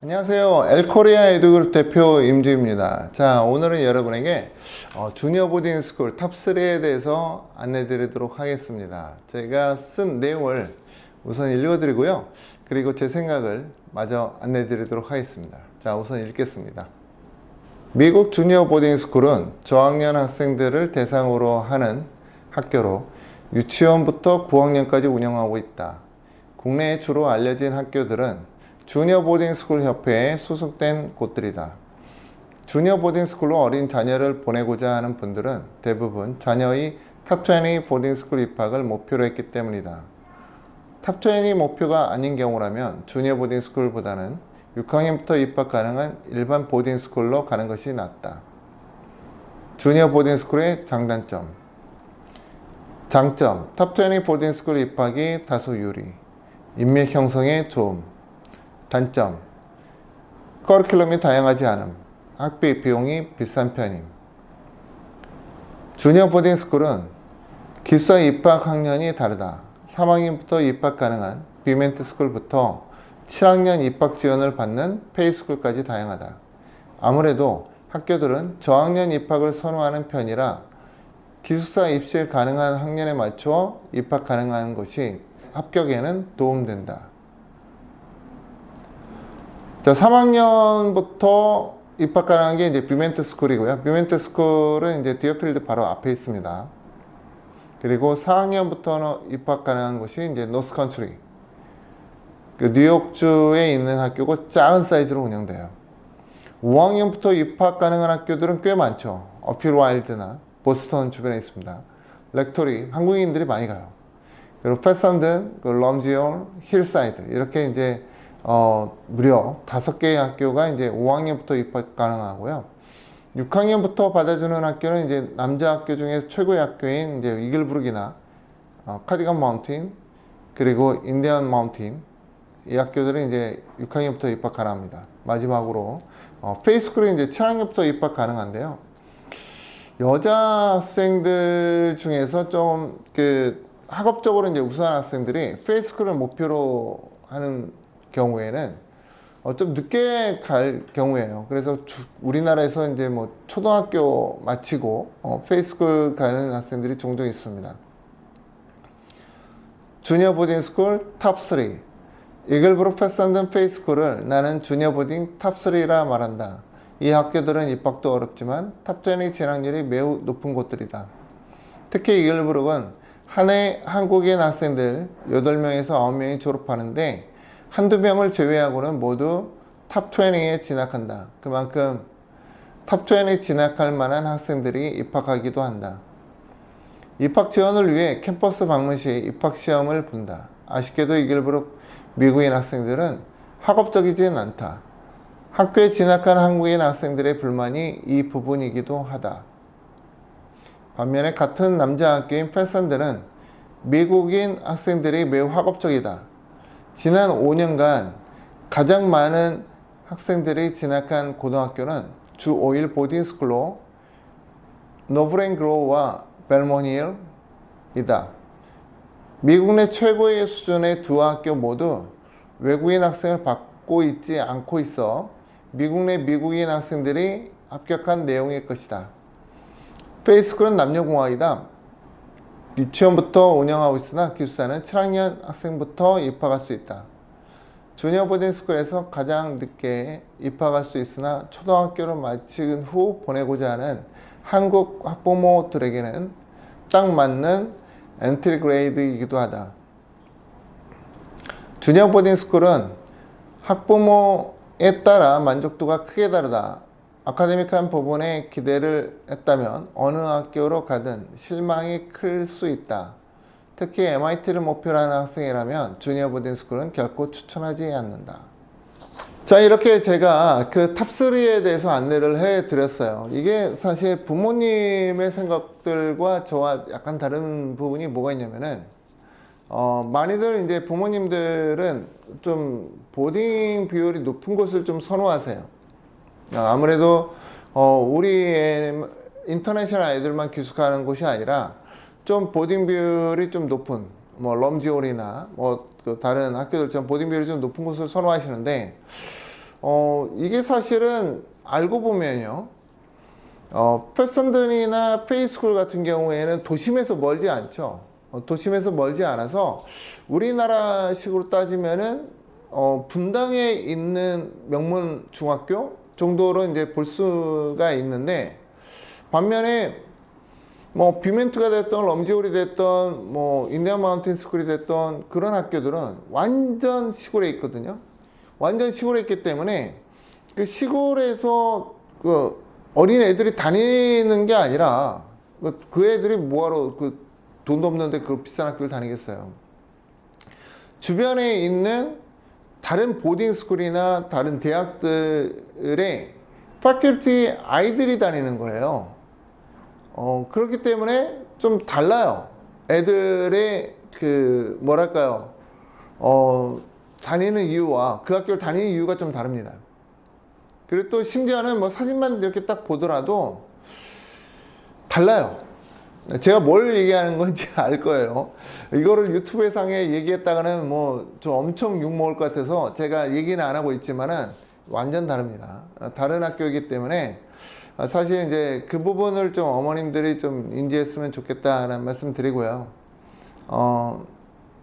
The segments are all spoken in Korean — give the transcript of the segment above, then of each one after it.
안녕하세요. 엘코리아 에듀그룹 대표 임주입니다. 자, 오늘은 여러분에게 주니어 보딩 스쿨 탑3에 대해서 안내 드리도록 하겠습니다. 제가 쓴 내용을 우선 읽어드리고요. 그리고 제 생각을 마저 안내 드리도록 하겠습니다. 자, 우선 읽겠습니다. 미국 주니어 보딩 스쿨은 저학년 학생들을 대상으로 하는 학교로 유치원부터 9학년까지 운영하고 있다. 국내에 주로 알려진 학교들은 주니어 보딩 스쿨 협회에 소속된 곳들이다. 주니어 보딩 스쿨로 어린 자녀를 보내고자 하는 분들은 대부분 자녀의 탑20 보딩 스쿨 입학을 목표로 했기 때문이다. 탑20 목표가 아닌 경우라면 주니어 보딩 스쿨보다는 6학년부터 입학 가능한 일반 보딩 스쿨로 가는 것이 낫다. 주니어 보딩 스쿨의 장단점. 장점, 탑20 보딩 스쿨 입학이 다소 유리. 인맥 형성에 좋음. 단점, 커리큘럼이 다양하지 않음, 학비 비용이 비싼 편임. 주니어 보딩 스쿨은 기숙사 입학 학년이 다르다. 3학년부터 입학 가능한 비멘트 스쿨부터 7학년 입학 지원을 받는 페이 스쿨까지 다양하다. 아무래도 학교들은 저학년 입학을 선호하는 편이라 기숙사 입실 가능한 학년에 맞춰 입학 가능한 것이 합격에는 도움된다. 자, 3학년부터 입학 가능한 게 이제 뷰멘트 스쿨이고요. 뷰멘트 스쿨은 이제 디어필드 바로 앞에 있습니다. 그리고 4학년부터는 입학 가능한 곳이 이제 노스 컨트리. 뉴욕주에 있는 학교고 작은 사이즈로 운영돼요. 5학년부터 입학 가능한 학교들은 꽤 많죠. 어필 와일드나 보스턴 주변에 있습니다. 렉토리, 한국인들이 많이 가요. 그리고 패선든, 럼지온, 힐사이드 이렇게 이제 무려 5개의 학교가 이제 5학년부터 입학 가능하고요. 6학년부터 받아주는 학교는 이제 남자 학교 중에서 최고의 학교인 이제 이글브룩이나 카디건 마운틴 그리고 인디언 마운틴 이 학교들은 이제 6학년부터 입학 가능합니다. 마지막으로 페이스쿨은 이제 7학년부터 입학 가능한데요. 여자 학생들 중에서 좀 학업적으로 이제 우수한 학생들이 페이스쿨을 목표로 하는 경우에는 좀 늦게 갈 경우예요. 그래서 우리나라에서 이제 뭐 초등학교 마치고 페이스쿨 가는 학생들이 종종 있습니다. 주니어 보딩 스쿨 탑3. 이글브룩 패선든 페이스쿨을 나는 주니어 보딩 탑3라 말한다. 이 학교들은 입학도 어렵지만 탑20 진학률이 매우 높은 곳들이다. 특히 이글브룩은 한 해 한국인 학생들 8명에서 9명이 졸업하는데 한두 명을 제외하고는 모두 탑20에 진학한다. 그만큼 탑20에 진학할 만한 학생들이 입학하기도 한다. 입학 지원을 위해 캠퍼스 방문 시 입학 시험을 본다. 아쉽게도 이글브룩 미국인 학생들은 학업적이진 않다. 학교에 진학한 한국인 학생들의 불만이 이 부분이기도 하다. 반면에 같은 남자 학교인 패선들은 미국인 학생들이 매우 학업적이다. 지난 5년간 가장 많은 학생들이 진학한 고등학교는 주 5일 보딩스쿨로 노브랭그로우와 벨몬힐이다. 미국 내 최고의 수준의 두 학교 모두 외국인 학생을 받고 있지 않고 있어 미국 내 미국인 학생들이 합격한 내용일 것이다. 페이스쿨은 남녀공학이다. 유치원부터 운영하고 있으나 기숙사는 7학년 학생부터 입학할 수 있다. 주니어 보딩 스쿨에서 가장 늦게 입학할 수 있으나 초등학교를 마친 후 보내고자 하는 한국 학부모들에게는 딱 맞는 엔트리 그레이드이기도 하다. 주니어 보딩 스쿨은 학부모에 따라 만족도가 크게 다르다. 아카데믹한 부분에 기대를 했다면 어느 학교로 가든 실망이 클 수 있다. 특히 MIT를 목표로 하는 학생이라면 주니어 보딩 스쿨은 결코 추천하지 않는다. 자, 이렇게 제가 그 탑3에 대해서 안내를 해 드렸어요. 이게 사실 부모님의 생각들과 저와 약간 다른 부분이 뭐가 있냐면은 많이들 이제 부모님들은 좀 보딩 비율이 높은 곳을 좀 선호하세요. 아무래도 우리 인터내셔널 애들만 기숙하는 곳이 아니라 좀 보딩 비율이 좀 높은 뭐 럼지올이나 뭐 다른 학교들처럼 보딩 비율이 좀 높은 곳을 선호하시는데 이게 사실은 알고 보면요. 패션든이나 페이스쿨 같은 경우에는 도심에서 멀지 않죠. 도심에서 멀지 않아서 우리나라식으로 따지면은 분당에 있는 명문 중학교 정도로 이제 볼 수가 있는데, 반면에 뭐 뷰멘트가 됐던 럼지홀이 됐던 뭐 인디언 마운틴 스쿨이 됐던 그런 학교들은 완전 시골에 있거든요. 완전 시골에 있기 때문에 그 시골에서 그 어린 애들이 다니는 게 아니라 그 애들이 뭐하러 그 돈도 없는데 그 비싼 학교를 다니겠어요. 주변에 있는 다른 보딩 스쿨이나 다른 대학들의 파culty 아이들이 다니는 거예요. 그렇기 때문에 좀 달라요. 애들의 그 뭐랄까요, 다니는 이유와 그 학교를 다니는 이유가 좀 다릅니다. 그리고 또 심지어는 뭐 사진만 이렇게 딱 보더라도 달라요. 제가 뭘 얘기하는 건지 알 거예요. 이거를 유튜브 상에 얘기했다가는 뭐 저 엄청 욕먹을 것 같아서 제가 얘기는 안 하고 있지만은 완전 다릅니다. 다른 학교이기 때문에 사실 이제 그 부분을 좀 어머님들이 좀 인지했으면 좋겠다는 말씀 드리고요.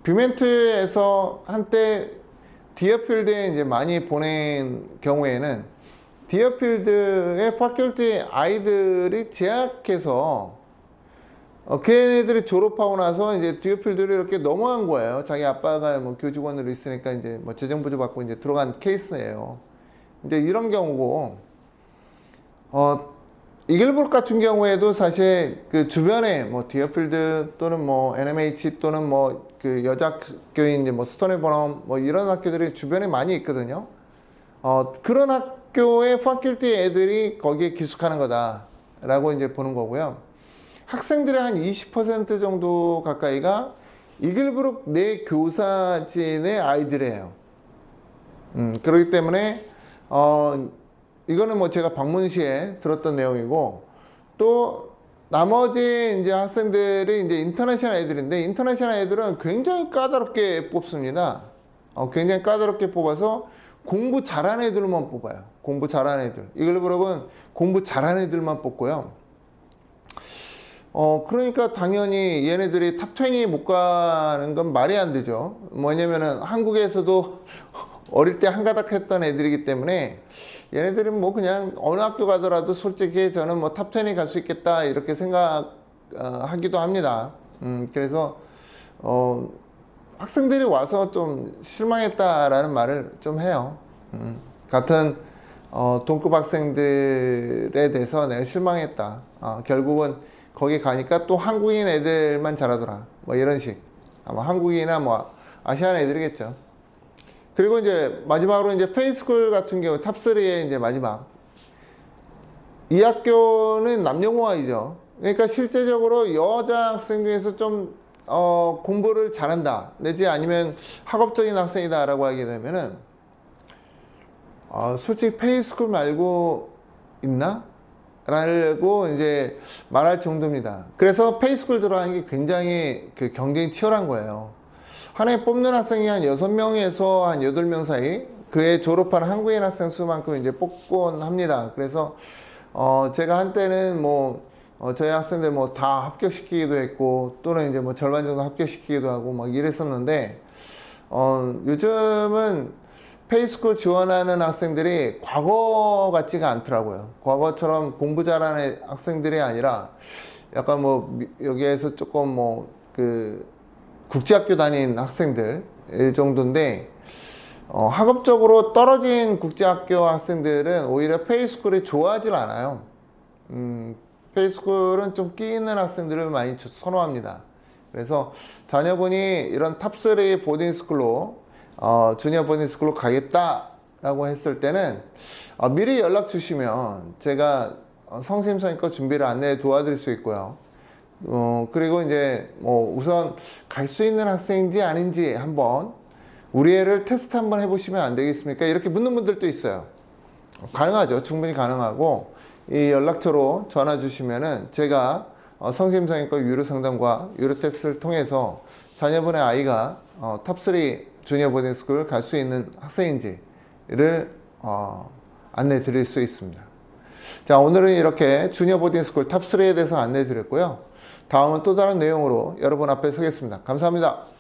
뷰멘트에서 한때 디어필드에 이제 많이 보낸 경우에는 디어필드의 파culty 아이들이 재학해서 걔네들이 졸업하고 나서 이제 디어필드를 이렇게 넘어간 거예요. 자기 아빠가 뭐 교직원으로 있으니까 이제 뭐 재정부조 받고 이제 들어간 케이스예요. 이제 이런 경우고, 이글브룩 같은 경우에도 사실 그 주변에 뭐 디어필드 또는 뭐 NMH 또는 뭐 그 여자 학교인 이제 뭐 스토니 버넘 뭐 이런 학교들이 주변에 많이 있거든요. 그런 학교의 파culty 애들이 거기에 기숙하는 거다라고 이제 보는 거고요. 학생들의 한 20% 정도 가까이가 이글브룩 내 교사진의 아이들이에요. 그렇기 때문에 이거는 뭐 제가 방문 시에 들었던 내용이고, 또 나머지 이제 학생들이 이제 인터내셔널 애들인데, 인터내셔널 애들은 굉장히 까다롭게 뽑습니다. 굉장히 까다롭게 뽑아서 공부 잘하는 애들만 뽑아요. 공부 잘하는 애들. 이글브룩은 공부 잘하는 애들만 뽑고요. 그러니까 당연히 얘네들이 탑20 못 가는 건 말이 안 되죠. 뭐냐면은 한국에서도 어릴 때 한가닥 했던 애들이기 때문에 얘네들은 뭐 그냥 어느 학교 가더라도 솔직히 저는 뭐 탑10이 갈 수 있겠다 이렇게 생각하기도 합니다. 그래서 학생들이 와서 좀 실망했다라는 말을 좀 해요. 같은 동급 학생들에 대해서 내가 실망했다. 결국은 거기 가니까 또 한국인 애들만 잘하더라. 뭐 이런 식. 아마 한국인이나 뭐 아시안 애들이겠죠. 그리고 이제 마지막으로 이제 페이스쿨 같은 경우 탑3의 이제 마지막. 이 학교는 남녀공학이죠. 그러니까 실제적으로 여자 학생 중에서 좀 공부를 잘한다. 내지 아니면 학업적인 학생이다라고 하게 되면은 솔직히 페이스쿨 말고 있나? 라고 이제 말할 정도입니다. 그래서 페이스쿨 들어가는 게 굉장히 그 경쟁이 치열한 거예요. 한 해 뽑는 학생이 한 6명에서 한 8명 사이, 그해 졸업한 한국인 학생 수만큼 이제 뽑곤 합니다. 그래서 제가 한때는 뭐 저희 학생들 뭐 다 합격시키기도 했고, 또는 이제 뭐 절반 정도 합격시키기도 하고 막 이랬었는데, 요즘은 페이스쿨 지원하는 학생들이 과거 같지가 않더라고요. 과거처럼 공부 잘하는 학생들이 아니라 약간 뭐 여기에서 조금 뭐 그 국제학교 다닌 학생들 정도인데, 학업적으로 떨어진 국제학교 학생들은 오히려 페이스쿨이 좋아하질 않아요. 페이스쿨은 좀 끼 있는 학생들을 많이 선호합니다. 그래서 자녀분이 이런 탑3 보딩스쿨로 주니어 보딩스쿨로 가겠다라고 했을 때는 미리 연락 주시면 제가 성심성의껏 준비를 안내 도와드릴 수 있고요. 그리고 이제 뭐 우선 갈 수 있는 학생인지 아닌지 한번 우리 애를 테스트 한번 해보시면 안 되겠습니까? 이렇게 묻는 분들도 있어요. 가능하죠. 충분히 가능하고, 이 연락처로 전화 주시면은 제가 성심성의껏 유료 상담과 유료 테스트를 통해서 자녀분의 아이가 탑3 주니어 보딩스쿨 갈 수 있는 학생인지를 안내 드릴 수 있습니다. 자, 오늘은 이렇게 주니어 보딩스쿨 탑3에 대해서 안내 드렸고요. 다음은 또 다른 내용으로 여러분 앞에 서겠습니다. 감사합니다.